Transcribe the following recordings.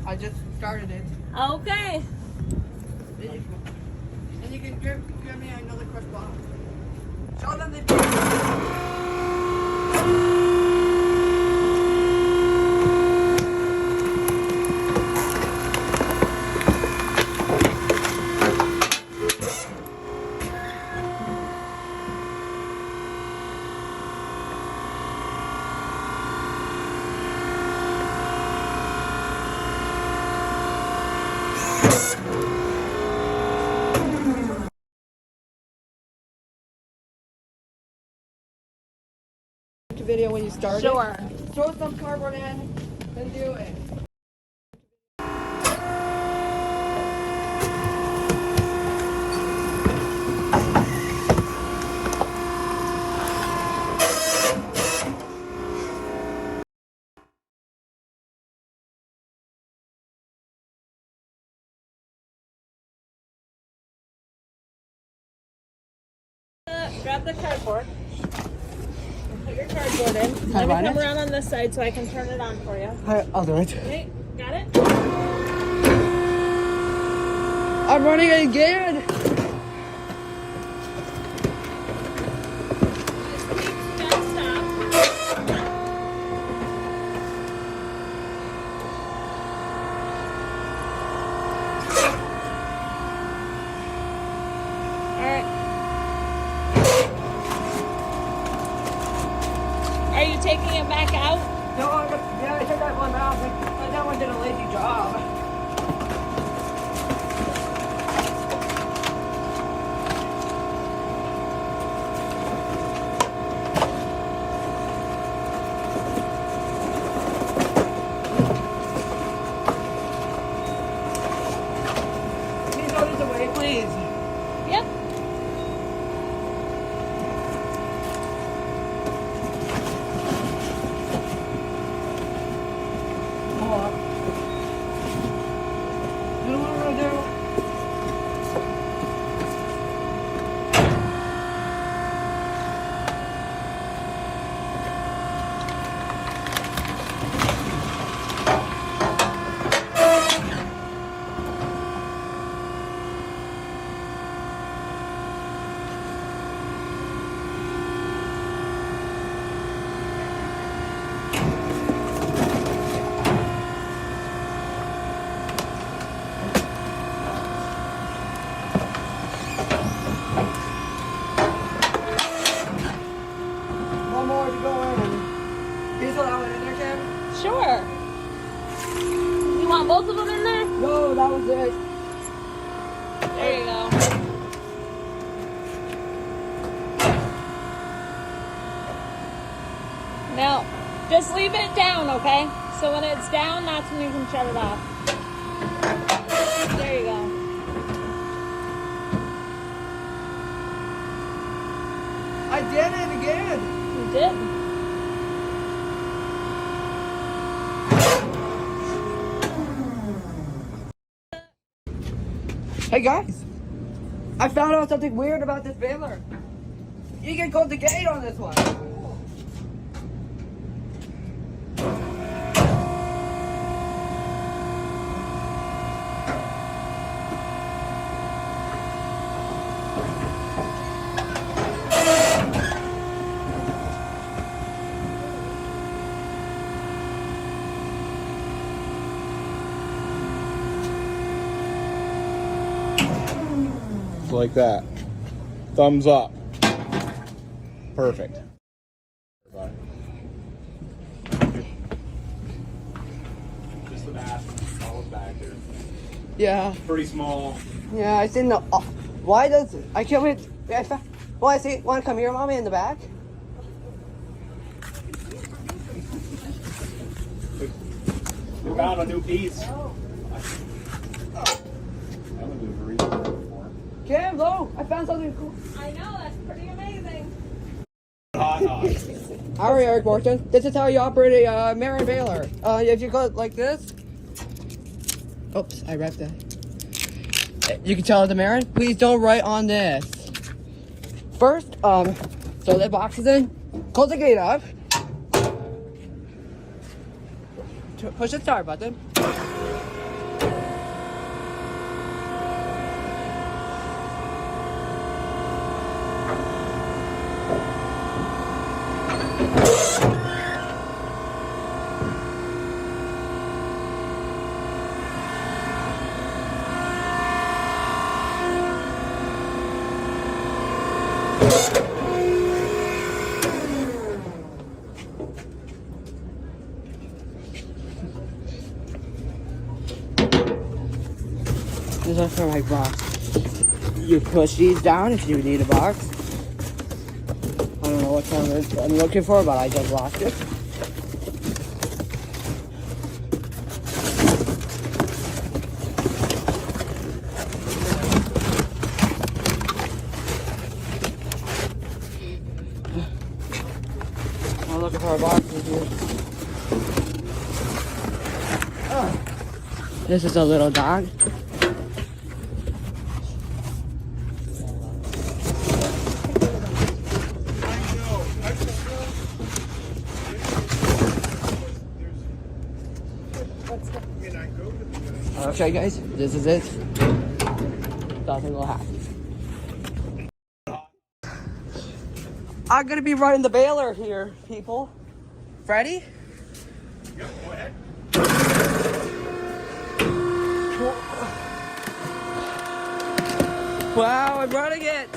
I just started it. Okay. And you can give me another crush box. Show them the video when you start Sure. it. Throw some cardboard in, then do it. Grab the cardboard. Put your cardboard in. Can I Let me run come it? around on this side so I can turn it on for you. I'll do it. Okay, got it? I'm running again. Just stop. Alright. Are you taking it back out? No, I took that one out, but that one did a lazy job. Can you throw this away, please? Yep. Hold on. You know what I'm gonna do? One more to go in. Can you throw that one in there, Kim? Sure. You want both of them in there? No, that was it. There you go. Now, just leave it down, okay? So when it's down, that's when you can shut it off. There you go. I did it again. You did. Hey guys, I found out something weird about this Baler. You can close the gate on this one. Like that. Thumbs up. Perfect. Just the bath, all back there. Yeah, Pretty small. yeah, I seen the. Why does I can't wait? Well, I see. Want to come here, mommy, in the back? We found a new piece. That would be a reason before. Kim, look, I found something cool. I know, that's pretty amazing. All right, Eric Morton. This is how you operate a Maren Baler. If you go like this. Oops, I wrapped that. You can tell it's a Maren. Please don't write on this. First, throw the boxes in. Close the gate up. Push the start button. This is for my box. You push these down if you need a box. I don't know what one I'm looking for, but I just lost it. I'm looking for a box here. Oh. This is a little dog. Okay, guys, this is it. Nothing will happen. I'm gonna be running the baler here, people. Ready? Yep, go ahead. Wow, I'm running it.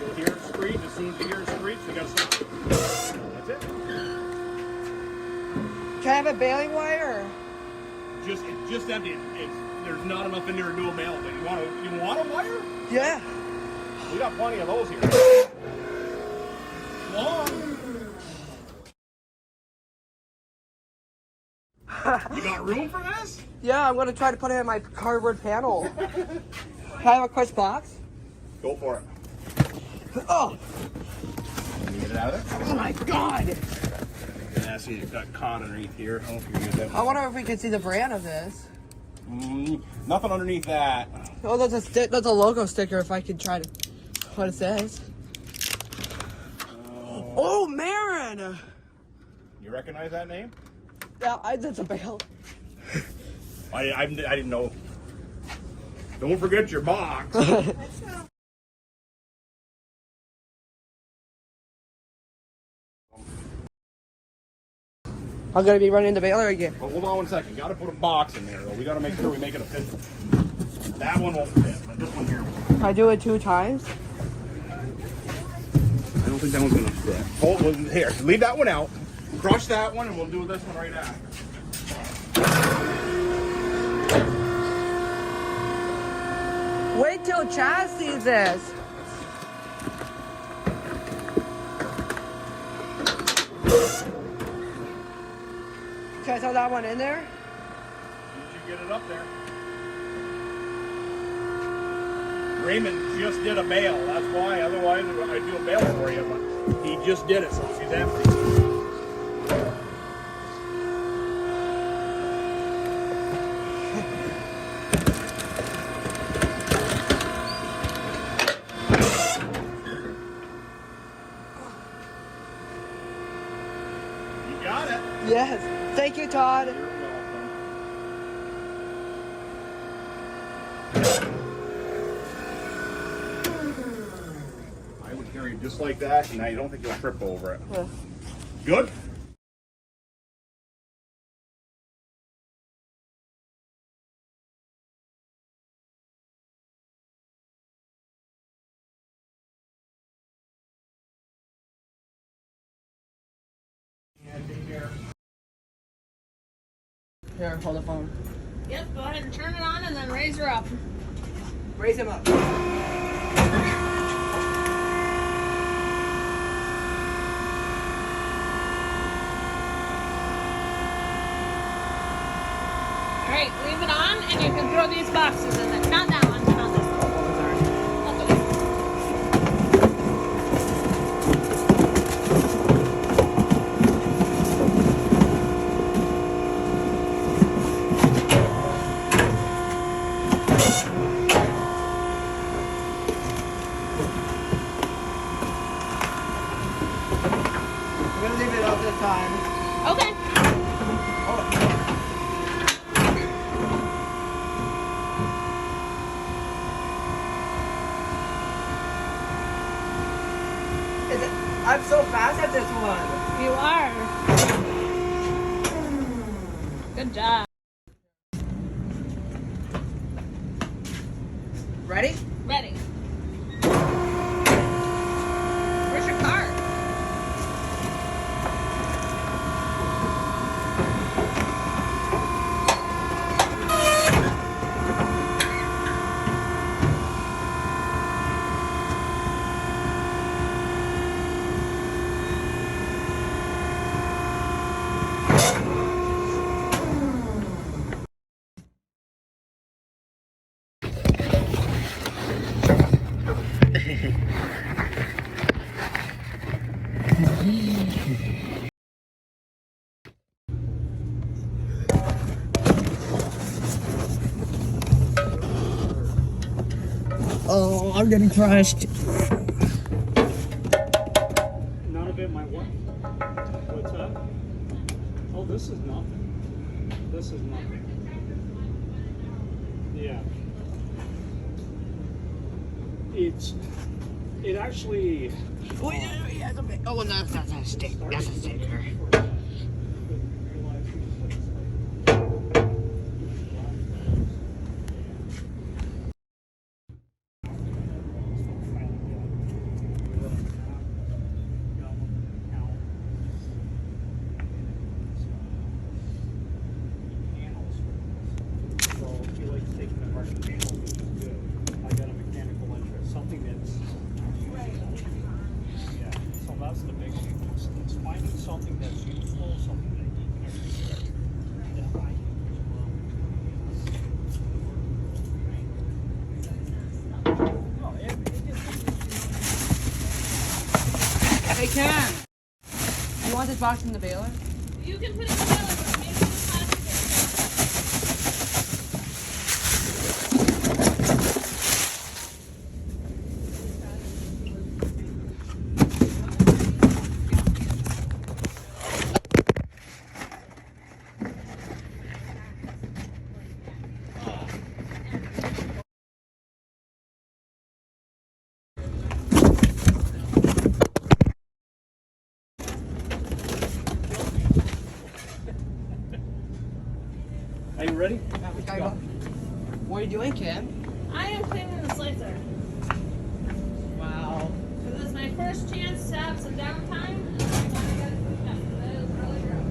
You'll hear it screech. As soon as you hear it screech, you gotta stop. That's it. Can I have a baling wire? Just empty. There's not enough in there to do a bail. But you want a wire? Yeah. We got plenty of those here. Long. You got room for this? Yeah, I'm gonna try to put it in my cardboard panel. Can I have a quick box? Go for it. Oh! Can you get it out of there? Oh my god! Yeah, see, it got caught underneath here. I don't know if you can get that. I wonder if we can see the brand of this. Nothing underneath that. Oh, that's a logo sticker if I could try to... What it says. Oh, Maren! You recognize that name? Yeah, that's a bale. I didn't know. Don't forget your box. I'm gonna be running the baler again. Well, hold on 1 second. Got to put a box in there, though. We got to make sure we make it a fit. That one won't fit, but this one here. Can I do it 2 times? I don't think that one's gonna fit. Hold here. Leave that one out. Crush that one, and we'll do this one right after. Wait till Chaz sees this. Can I throw that one in there? Did you get it up there? Raymond just did a bail. That's why. Otherwise, I'd do a bail for you, but he just did it, so she's empty. You got it. Yes. Thank you, Todd. You're welcome. I would carry it just like that, and I don't think you'll trip over it. Yeah. Good? Yeah, take care. Here, hold the phone. Yep, go ahead and turn it on and then raise her up. Raise him up. Alright, leave it on and you can throw these boxes in it. Not that one, not this one. Not this one. I'm gonna leave it up this time. Okay. I'm so fast at this one. You are. Good job. Ready? Ready. Where's your car? Oh, I'm getting crushed. None of it might work. What's that? Oh, this is nothing. This is nothing. Yeah. It actually. Oh, no, that's a stick. That's a sticker. Something that's yeah. So that's the big thing. It's finding something that's useful, something that you can actually Hey, Cam. You want this box in the baler? You can put it in the baler, but maybe the plastic Are you ready? What are you doing, Kim? I am cleaning the slicer. Wow. This is my first chance to have some downtime. And I want to get it cleaned up. That is really gross.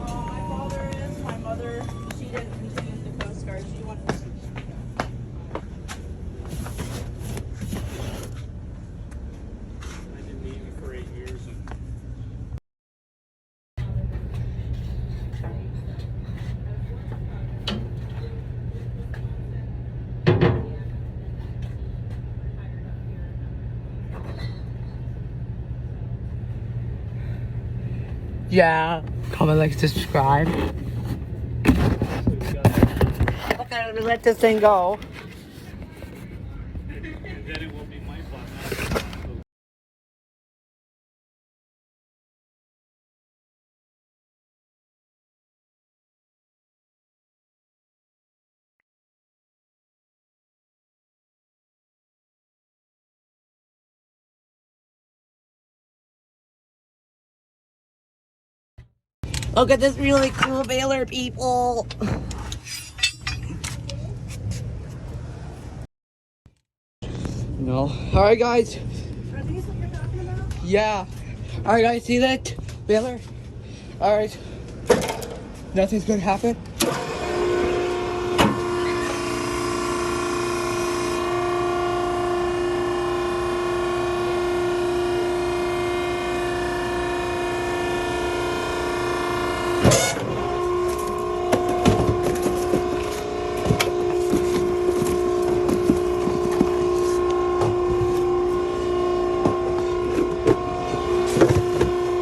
My father is, my mother, she didn't continue with the Coast Guard. She wanted to. I did Navy for 8 years. Yeah. Comment, like, subscribe. Okay, let me let this thing go. And then it will be my fault. Look at this really cool baler, people. No. Alright, guys. Are these what you're talking about? Yeah. Alright, guys, see that? Baler? Alright. Nothing's gonna happen.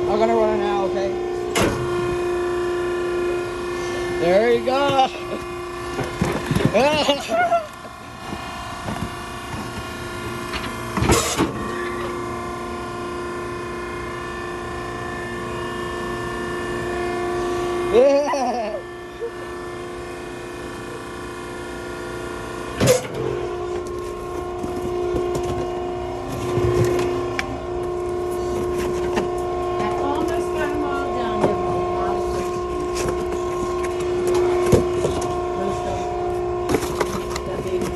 I'm gonna run it now, okay? There you go. Yeah. I almost got them all done. Give them a lot of that baby.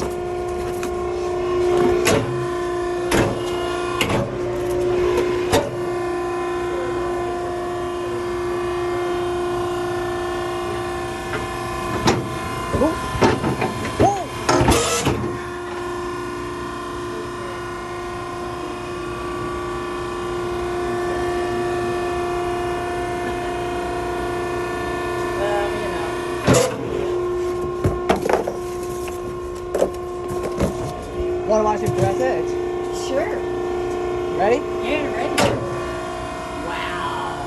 Ready? Yeah, ready. Wow.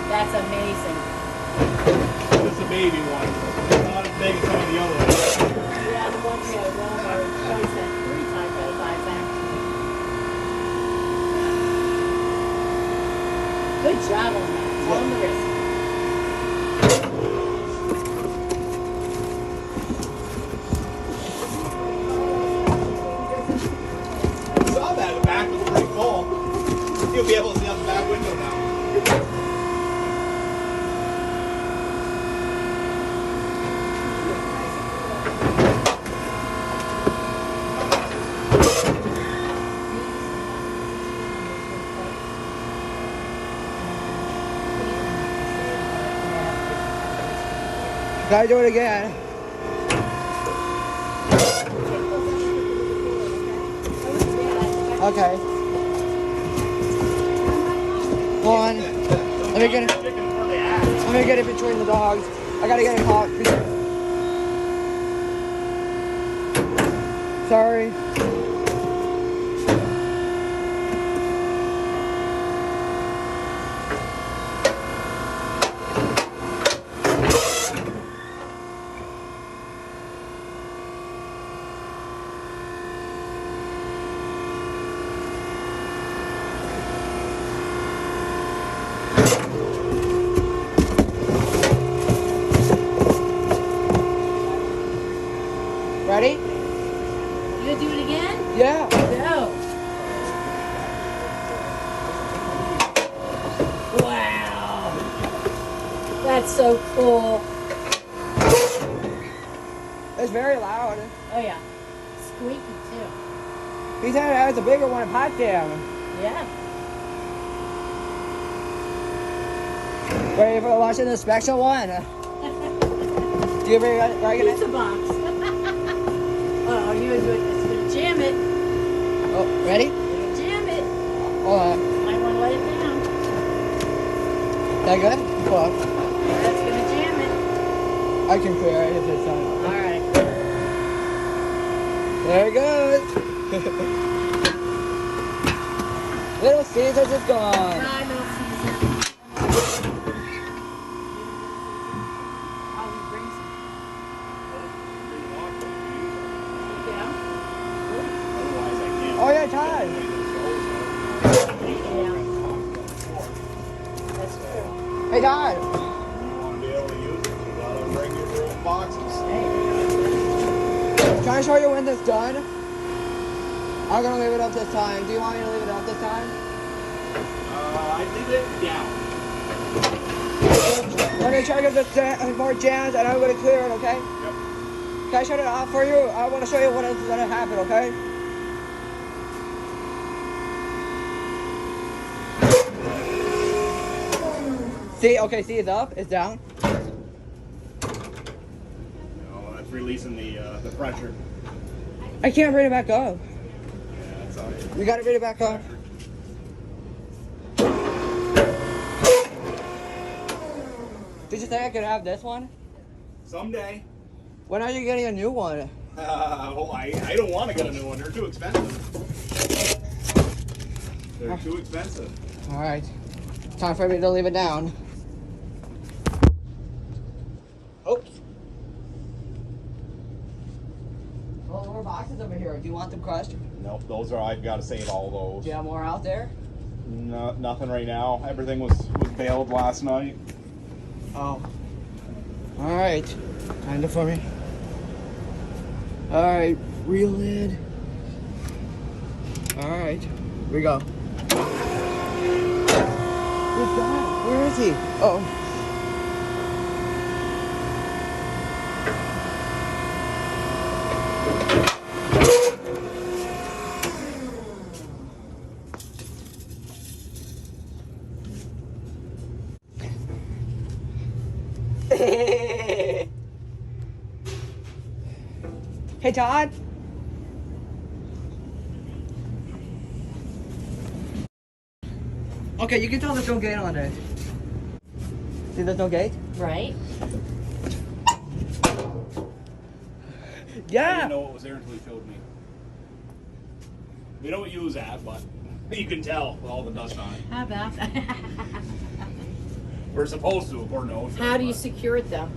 That's amazing. This is a baby one. It's not as big as some of the other ones. Yeah, the ones we have one are twice that, 3 times that size actually. Good job on that. It's on the wrist. I saw that. The back was pretty full. You'll be able to see out the back window now. Gotta do it again. Okay. One. Let me get it. Let me get it between the dogs. I gotta get it caught. Sorry. Ready? You gonna do it again? Yeah. Go. Wow. That's so cool. It's very loud. Oh yeah. Squeaky too. He said it has a bigger one in Potsdam. Yeah. Ready for watching the special one? Do you ever recognize? Pizza box. Oh, you gonna do it? It's gonna jam it. Oh, ready? You're gonna jam it. Hold on. Might want to let it down. That good? Hold on. That's gonna jam it. I can clear it if it's on. All right. There it goes. Little Caesars is gone. Bye, Little Caesar. Oh, we bring some. Yeah. Otherwise, I can't. Oh yeah, Todd. That's true. Hey Todd. You want to be able to use it, you gotta bring your own boxes. Can I show you when this is done? I'm gonna leave it up this time. Do you want me to leave it up this time? I leave it down. Let me try to get this more jams and I'm gonna clear it, okay? Yep. Can I shut it off for you? I want to show you what is gonna happen, okay? See, okay, see, it's up, it's down. No, that's releasing the pressure. I can't bring it back up. Yeah, that's all right. You gotta bring it back up. Did you think I could have this one? Someday. When are you getting a new one? Well, I don't want to get a new one. They're too expensive. They're too expensive. Alright. Time for me to leave it down. Oops. Oh, more boxes over here. Do you want them crushed? Nope, those are, I've got to save all those. Do you have more out there? No, nothing right now. Everything was baled last night. Oh. Alright. Kind of for me. Alright. Reel in. Alright. Here we go. Where's God? Where is he? Oh. Hey, Todd. Okay, you can tell there's no gate on it. See, there's no gate? Right? I Yeah. didn't know it was there until he showed me. We don't use that, but you can tell with all the dust on it. How about that? We're supposed to, according to OSHA. How do you but secure it though?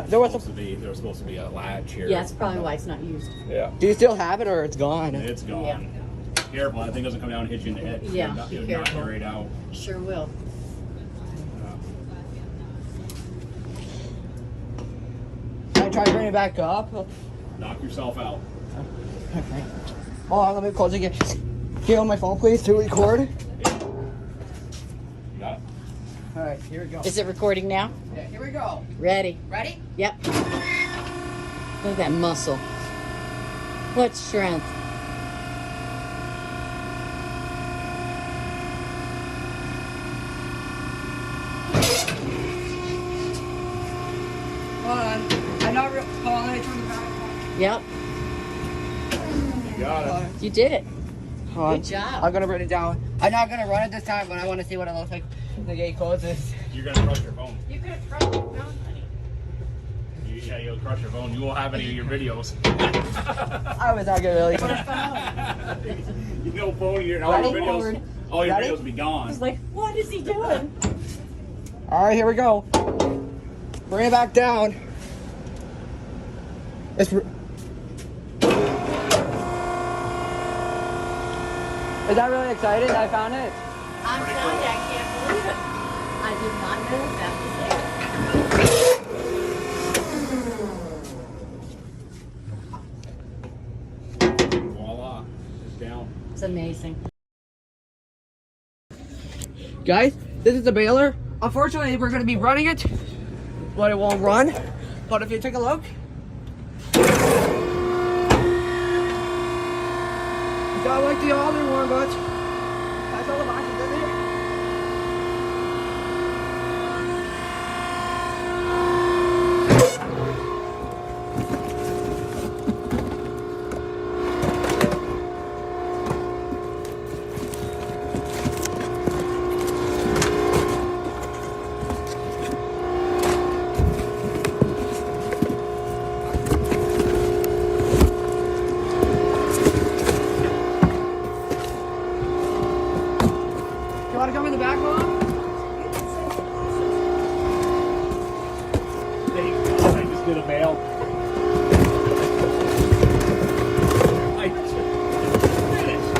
There was there was supposed to be a latch here. Yeah, that's probably why it's not used. Yeah. Do you still have it or it's gone? It's gone. Careful, that thing doesn't come down and hit you in the head. Yeah, It'll knock be you careful. right out. Sure will. Can I try to bring it back up? Knock yourself out. Okay. Hold on, let me close it again. Get on my phone, please, to record. You got it? All right, here we go. Is it recording now? Yeah, here we go. Ready? Ready? Yep. Look at that muscle. What strength. Hold on. I'm not real. Hold on, let me turn the back on. Yep. You got it. You did it. Hold on. Good job. I'm gonna bring it down. I'm not gonna run it this time, but I want to see what it looks like when the gate closes. You're gonna crush your phone. You could have tried your phone, honey. Yeah, you'll crush your phone. You won't have any of your videos. I was not gonna really. You know, phone, all your Ready? videos. All your Ready? videos will be gone. I was like, what is he doing? All right, here we go. Bring it back down. It's. Is that really exciting? I found it. I'm telling you, I can't believe it. I did not know that was there. Voila. It's down. It's amazing. Guys, this is the Baler. Unfortunately, we're going to be running it, but it won't run. But if you take a look, it's not like the other one, but that's all the boxes in there. You want to come in the back, Mom? I just did a bail. I just finished.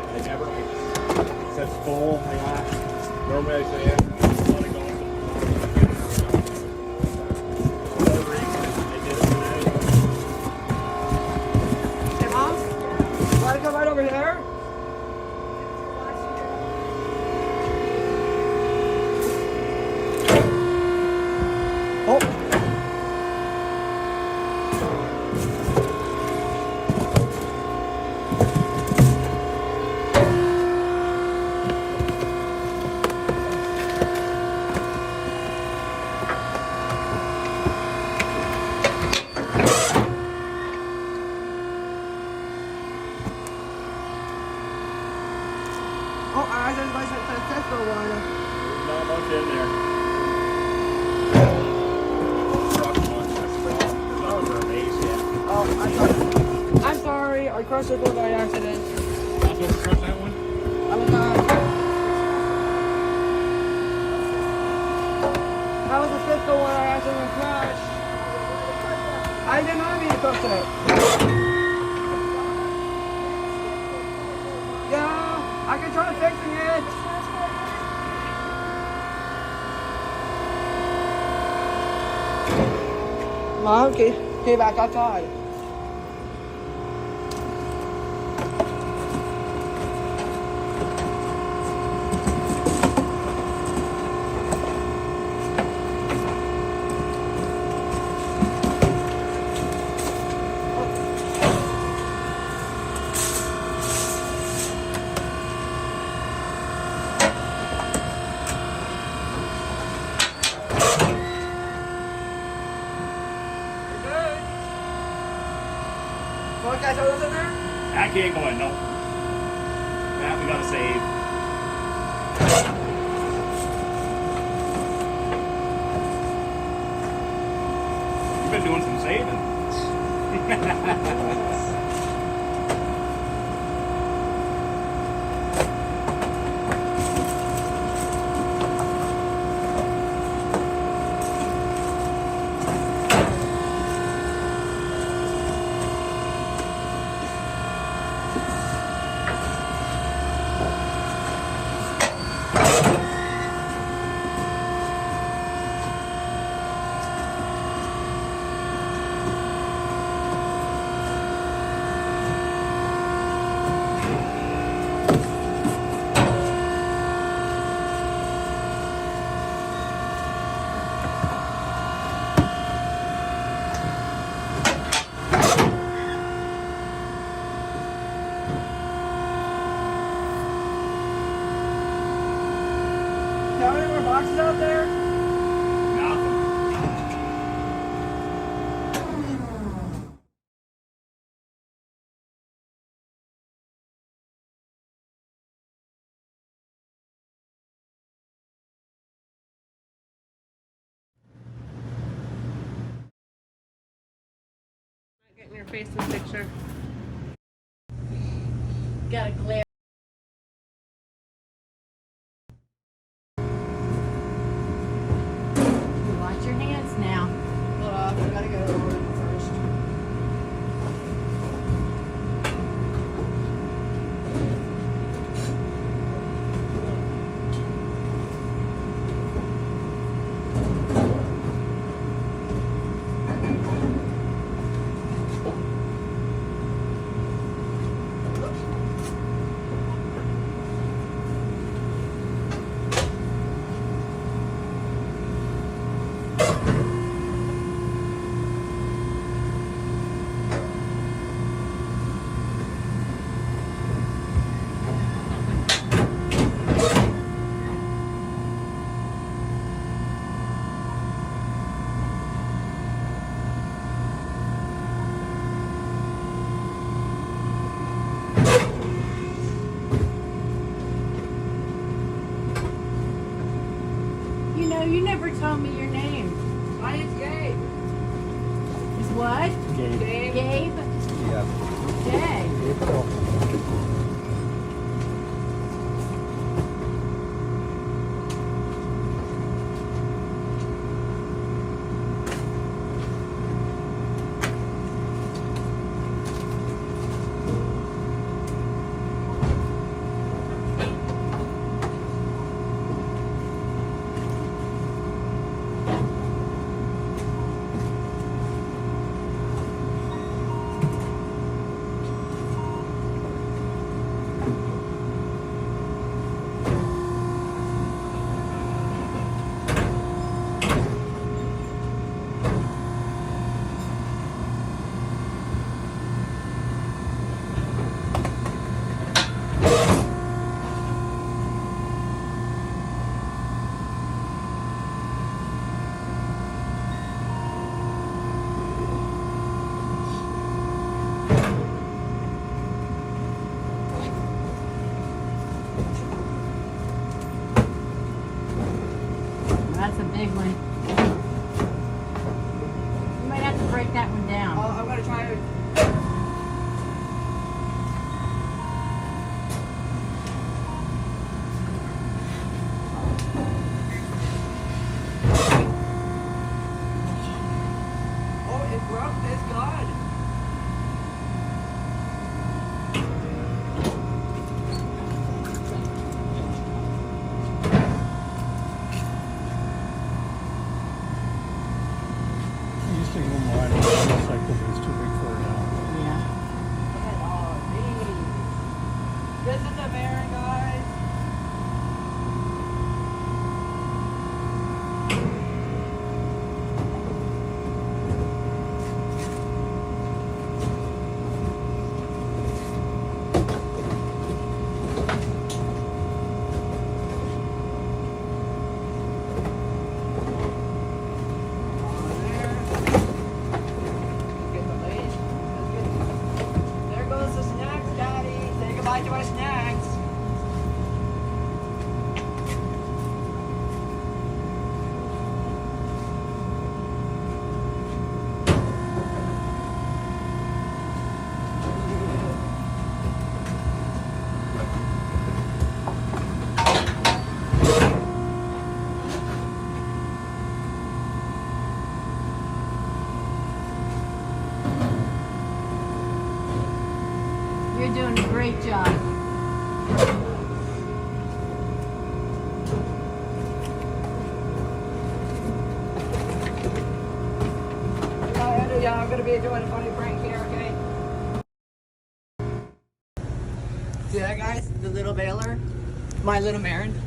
I never it says full. Normally I say it. Let it go. For whatever reason, they did it today. Hey, Mom? You want to come right over here? Oh. Oh, I just my Cisco one. There's not much in there. Truck much. There's nothing for a base yet. Oh, I'm sorry. I crushed it by accident. Not supposed to crush that one? I was not. That was a Cisco one I accidentally crushed. I did not mean to crush it. Yeah, I can try fixing it. Mom, okay, back outside. What guys are those in there? That can't go in, no. That we gotta save. You've been doing some saving. How many more boxes out there? Nothing. Getting your face in the picture. Got a glare. Watch your hands now. We gotta go to order first. You know, you never told me your name. My name's Gabe. Is what? Gabe. Gabe? Yeah. Okay. That's a big one. You might have to break that one down. I'm gonna try to. Oh, it broke. It's gone. gonna be doing a funny prank here, okay? See that, guys? The little Baler, my little Maren.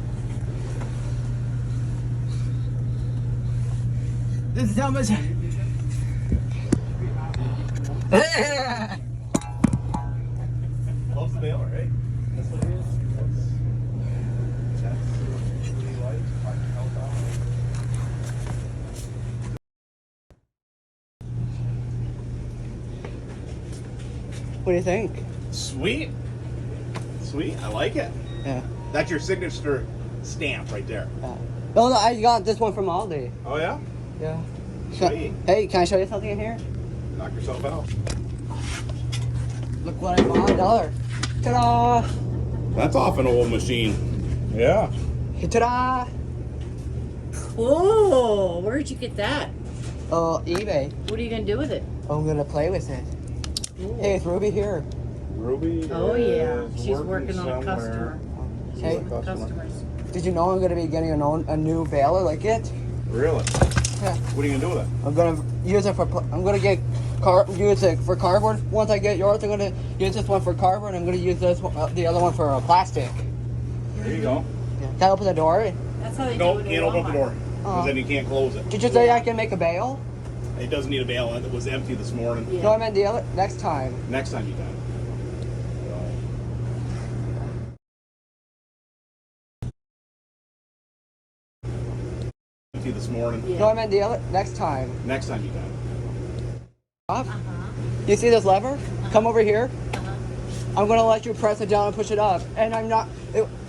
This is how much. Loves the Baler, right? That's what it is. That's what he likes. Trying to help out. What do you think? Sweet. Sweet. I like it. Yeah. That's your signature stamp right there. No, I got this one from Aldi. Oh, yeah? Yeah. Sweet. Hey, can I show you something in here? Knock yourself out. Look what I bought. $1. Ta-da! That's off an old machine. Yeah. Ta-da! Whoa, where'd you get that? eBay. What are you gonna do with it? I'm gonna play with it. Ooh. Hey, it's Ruby here. Ruby. Oh yeah, is she's working on a somewhere. customer. Hey, Customers. did you know I'm gonna be getting a new Baler like it? Really? Yeah. What are you gonna do with it? I'm gonna use it for. I'm gonna use it for cardboard. Once I get yours, I'm gonna use this one for cardboard. I'm gonna use this one, the other one for plastic. There you go. Yeah. Can I open the door? That's how they Nope, do it. can't open up the door. Because then you can't close it. Did you say I can make a bail? It doesn't need a bail. It was empty this morning. Yeah. No, I meant the other next time. Next time you can. Empty this morning. Yeah. No, I meant the other next time. Next time you can. Up. Uh-huh. You see this lever? Come over here. I'm gonna let you press it down and push it up. And I'm not.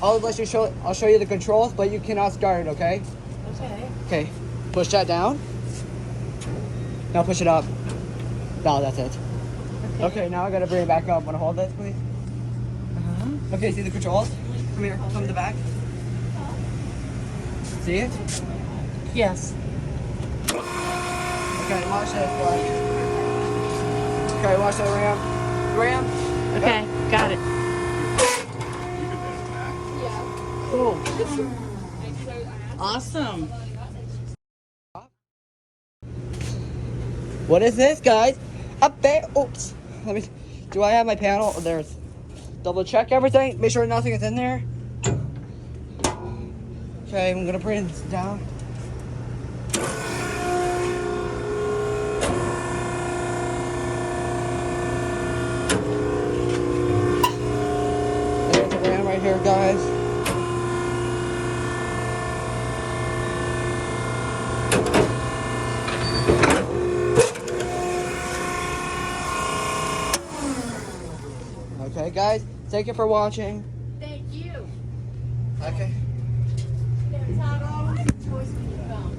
I'll let you show. I'll show you the controls, but you cannot start it. Okay? Okay. Okay. Push that down. Now push it up. No, that's it. Okay, now I gotta bring it back up. Wanna hold this, please? Uh-huh. Okay, see the controls? Come here, come to the back. See it? Yes. Okay, watch this. Watch. Okay, watch that ram. Ram. Okay, got it. Cool. Awesome. What is this, guys? Up there. Oops. Let me. Do I have my panel? Oh, there's. Double check everything. Make sure nothing is in there. Okay, I'm gonna bring this down. There's the ram right here, guys. Okay, guys. Thank you for watching. Thank you. Okay. That's how it always choice when you come.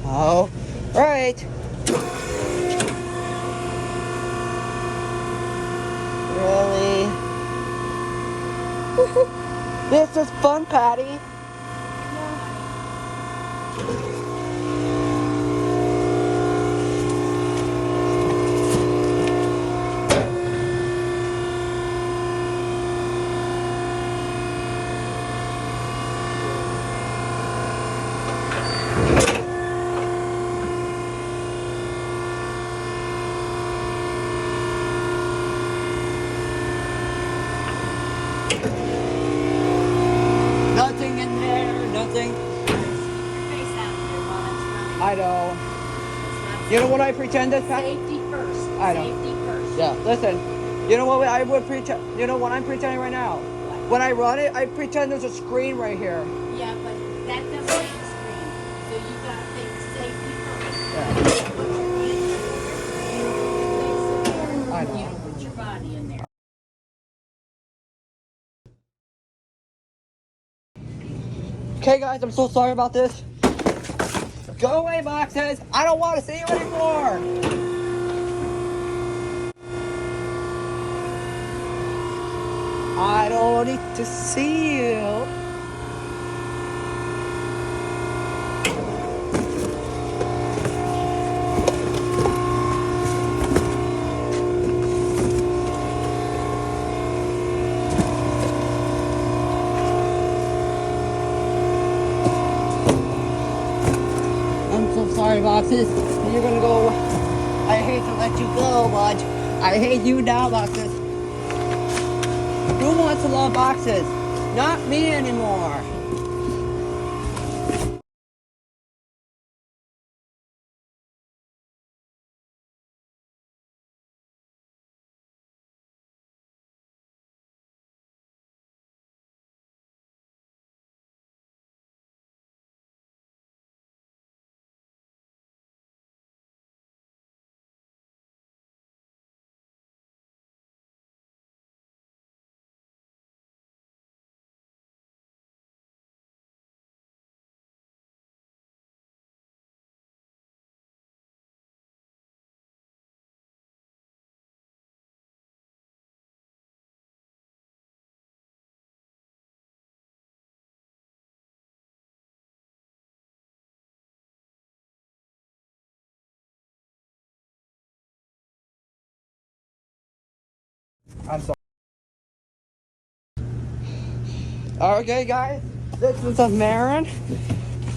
All right. Really? This is fun, Patty. Nothing in there, nothing. I know. You know what I pretend this Patty? Safety first. I know. Safety first. Yeah, listen. You know what I would pretend? You know what I'm pretending right now? When I run it, I pretend there's a screen right here. Yeah, but that doesn't make a screen. So you gotta think safety first. Yeah. I know. You put your body in there. Okay, guys, I'm so sorry about this. Go away, boxes. I don't want to see you anymore. I don't need to see you. strawberry boxes. And you're gonna go, I hate to let you go, but I hate you now boxes. Who wants to love boxes? Not me anymore. I'm sorry. Okay, guys, this is a Maren.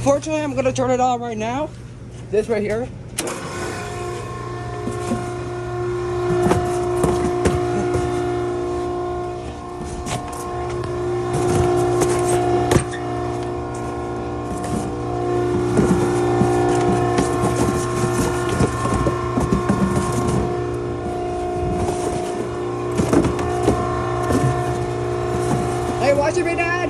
Fortunately, I'm gonna turn it on right now. This right here. Hey, watch it, Dad.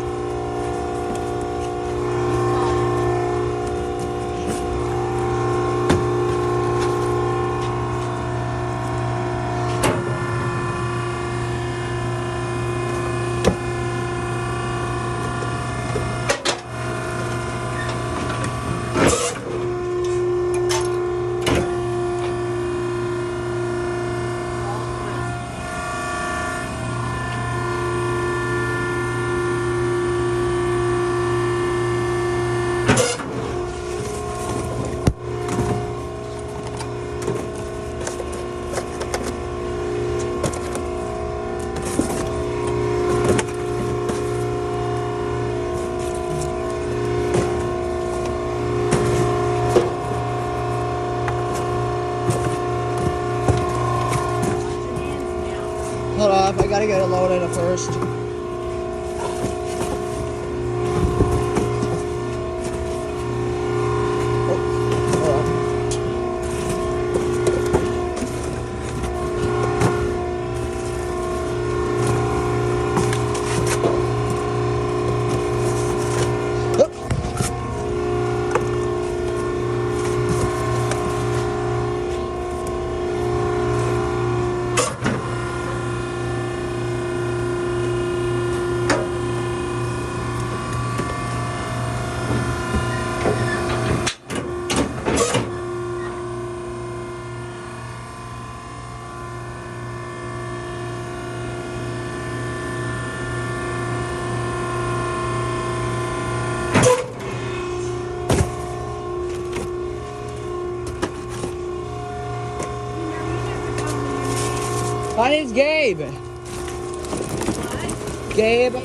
Hold on, I gotta get it loaded at first. My name's Gabe. What? Gabe.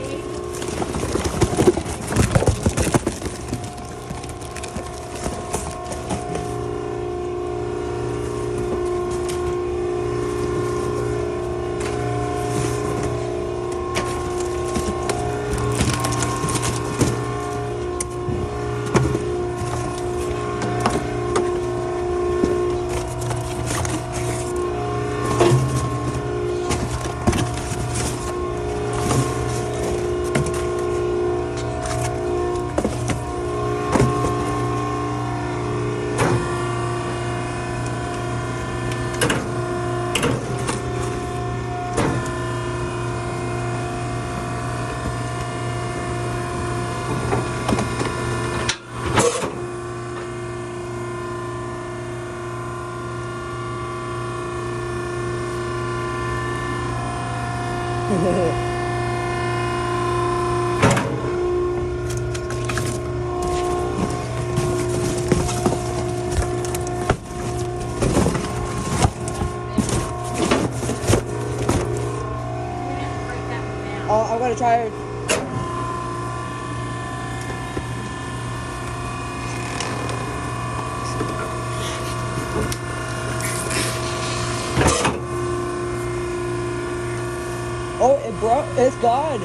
I'm gonna try it. Oh, it broke. It's gone.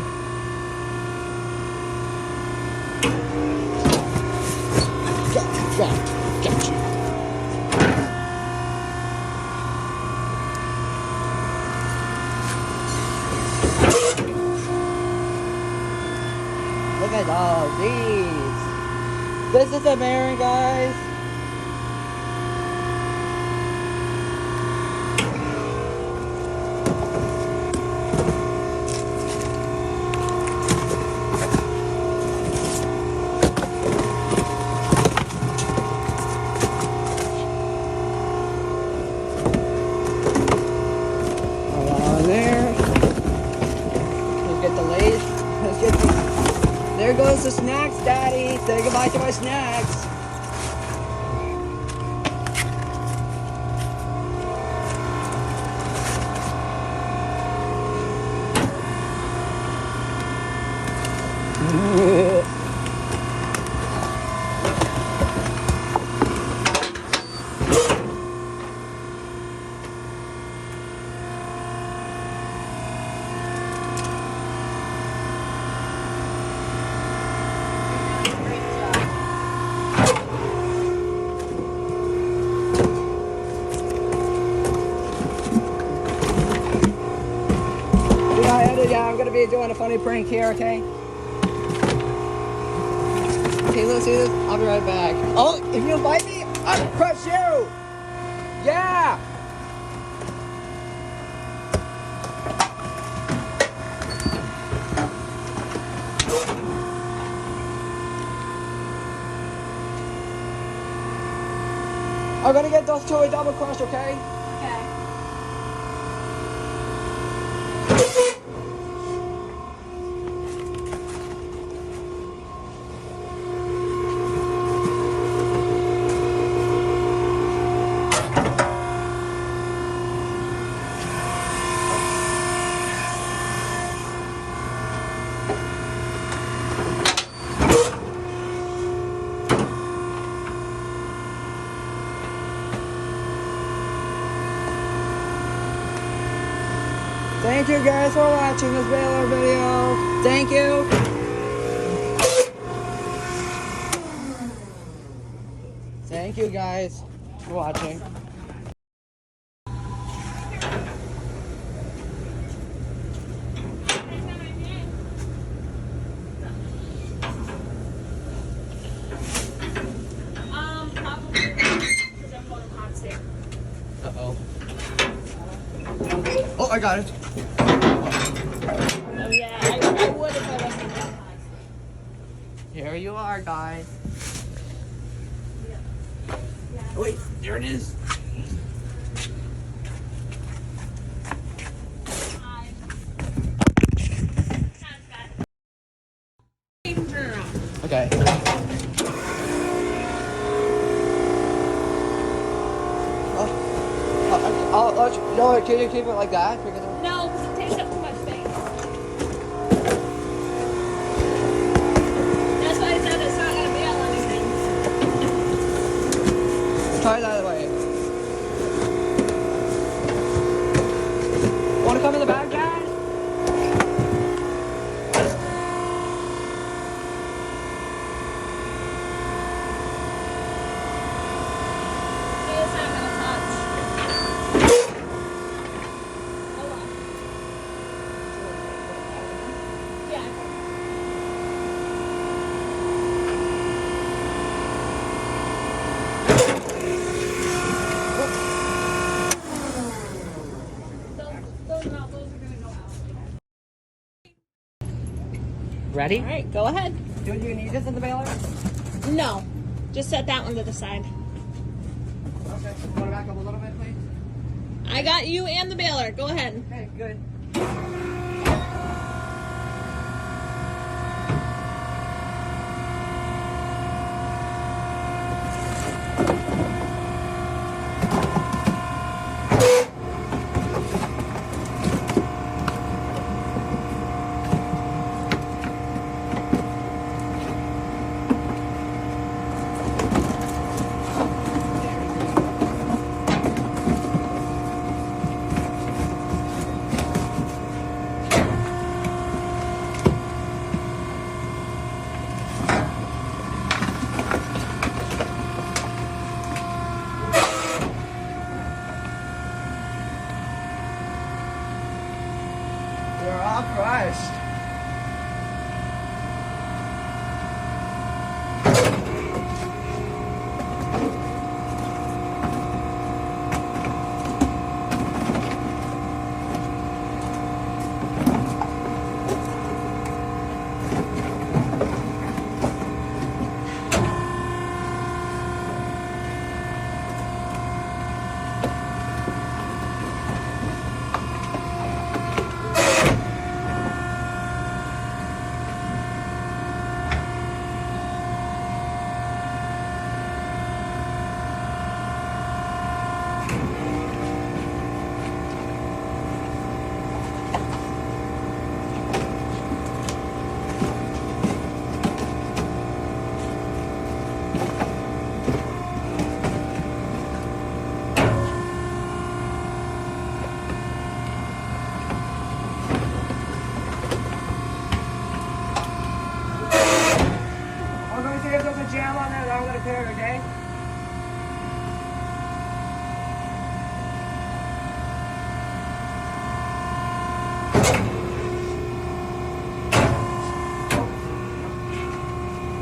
Got you. Look at all these. This is the Maren, guys. There goes the snacks, Daddy. Say goodbye to my snacks. Yeah, I'm gonna be doing a funny prank here, okay? Okay, let's see this. I'll be right back. Oh, if you bite me, I'll crush you! Yeah! I'm gonna get those two a double crush, okay? Okay. Thank you guys for watching this Baler video. Thank you. Thank you guys for watching. Probably because I'm going hot stare. Uh-oh. Oh, I got it. Oh yeah, I would if I wasn't that hot. Here you are, guys. Oh, wait, there it is. Okay. I'll let you, no, can you keep it like that? No, because it takes up too much space. That's why I said it's not going to be on anything. Try that way. Want to come in the back, Dad? It's not going to touch. Hold on. Yeah. Those are going to go out. Ready? All right, go ahead. Do you need this in the baler? No, just set that one to the side. Okay. Want to back up a little bit, please? I got you and the baler. Go ahead. Okay, good. jam on there that I'm gonna put, okay?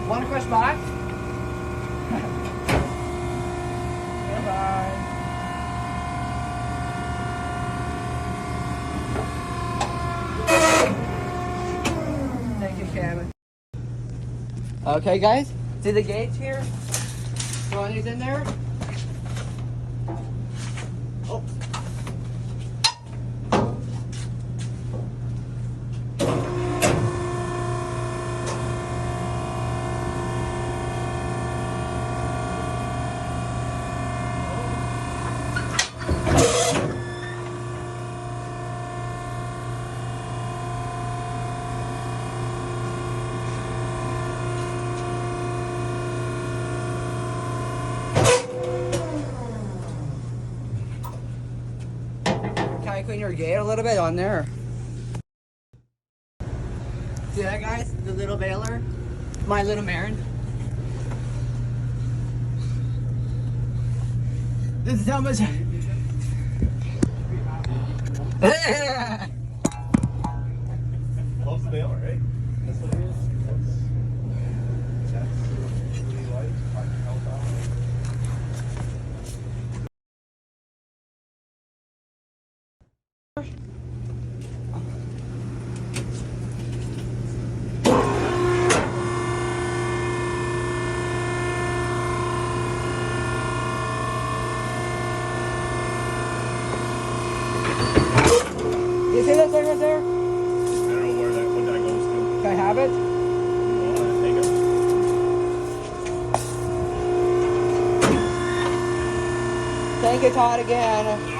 Want a fresh box? Goodbye. Thank you, Kevin. Okay, guys, see the gates here? Throwing these in there. Oh. Can I clean your gate a little bit on there? See that, guys? The little Baler? My little Maren. This is how much. Loves the Baler, right? That's what it is. That's what he likes. Trying to help out. You see that thing right there? I don't know what that goes to. Can I have it? You want to take it? Thank you, Todd, again.